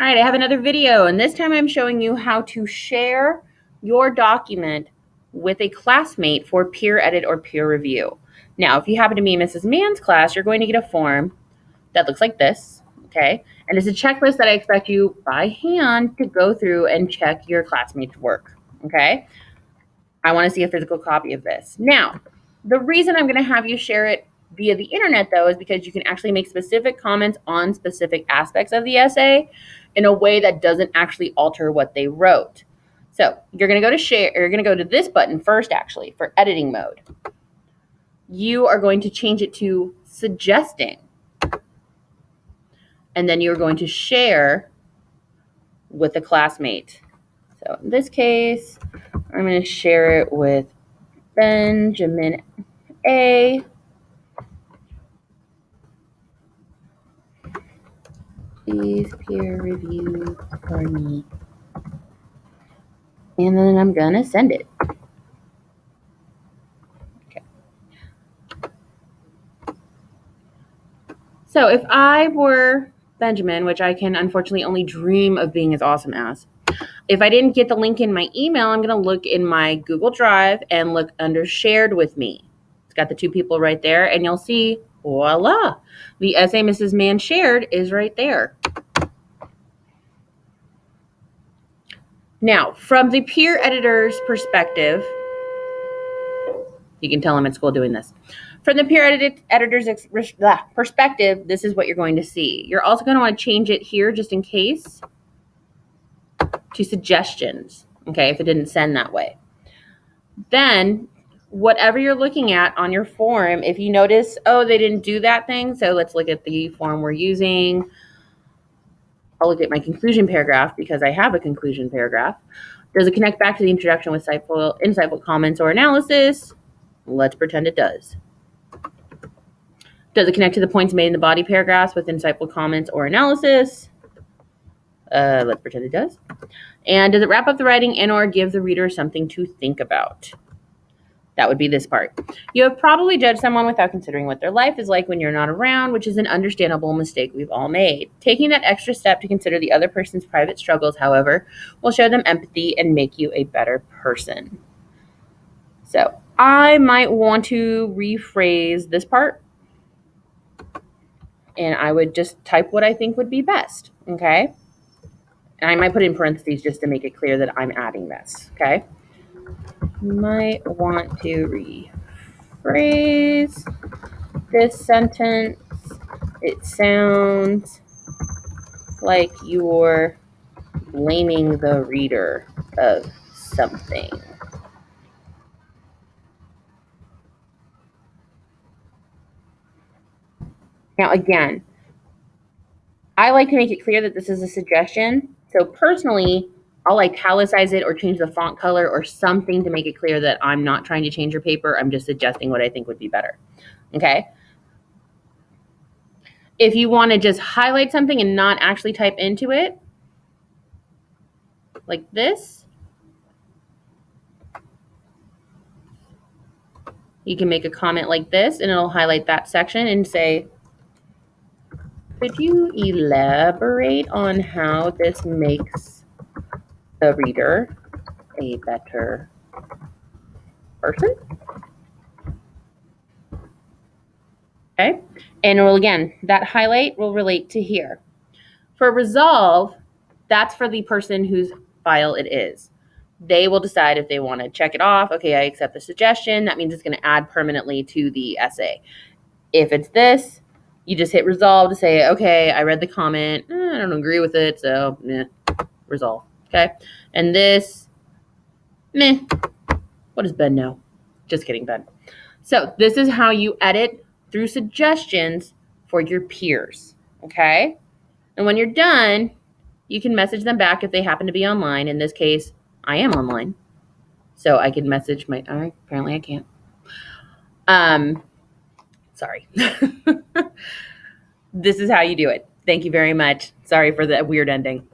All right, I have another video, and this time I'm showing you how to share your document with a classmate for peer edit or peer review. Now, if you happen to be in Mrs. Mann's class, you're going to get a form that looks like this, okay? And it's a checklist that I expect you by hand to go through and check your classmates' work, okay? I want to see a physical copy of this. Now, the reason I'm going to have you share it via the internet, though, is because you can actually make specific comments on specific aspects of the essay in a way that doesn't actually alter what they wrote. So you're going to go to share, or you're going to go to this button first, actually, for editing mode. You are going to change it to suggesting. And then you're going to share with a classmate. So in this case, I'm going to share it with Benjamin A. Please peer review for me. And then I'm going to send it. Okay. So if I were Benjamin, which I can unfortunately only dream of being as awesome as, if I didn't get the link in my email, I'm going to look in my Google Drive and look under shared with me. It's got the two people right there, and you'll see, voila, the essay Mrs. Mann shared is right there. Now, from the peer editor's perspective, you can tell I'm at school doing this. From the peer editor's perspective, this is what you're going to see. You're also going to want to change it here just in case to suggestions, okay, if it didn't send that way. Then, whatever you're looking at on your form, if you notice, oh, they didn't do that thing, so let's look at the form we're using. I'll look at my conclusion paragraph because I have a conclusion paragraph. Does it connect back to the introduction with insightful comments or analysis? Let's pretend it does. Does it connect to the points made in the body paragraphs with insightful comments or analysis? Let's pretend it does. And does it wrap up the writing and or give the reader something to think about? That would be this part. You have probably judged someone without considering what their life is like when you're not around, which is an understandable mistake we've all made. Taking that extra step to consider the other person's private struggles, however, will show them empathy and make you a better person. So I might want to rephrase this part, and I would just type what I think would be best, okay? And I might put in parentheses just to make it clear that I'm adding this, okay? Might want to rephrase this sentence. It sounds like you're blaming the reader of something. Now, again, I like to make it clear that this is a suggestion. So personally, I'll italicize it or change the font color or something to make it clear that I'm not trying to change your paper. I'm just suggesting what I think would be better. Okay? If you want to just highlight something and not actually type into it, like this, you can make a comment like this, and it'll highlight that section and say, could you elaborate on how this makes the reader a better person? Okay, and it will, again, that highlight will relate to here. For resolve, that's for the person whose file it is. They will decide if they want to check it off. Okay, I accept the suggestion. That means it's going to add permanently to the essay. If it's this, you just hit resolve to say, okay, I read the comment. I don't agree with it, so resolve. Okay, and this, meh. What does Ben know? Just kidding, Ben. So this is how you edit through suggestions for your peers, okay? And when you're done, you can message them back if they happen to be online. In this case, I am online, so I can message my, apparently I can't. Sorry. This is how you do it. Thank you very much. Sorry for the weird ending.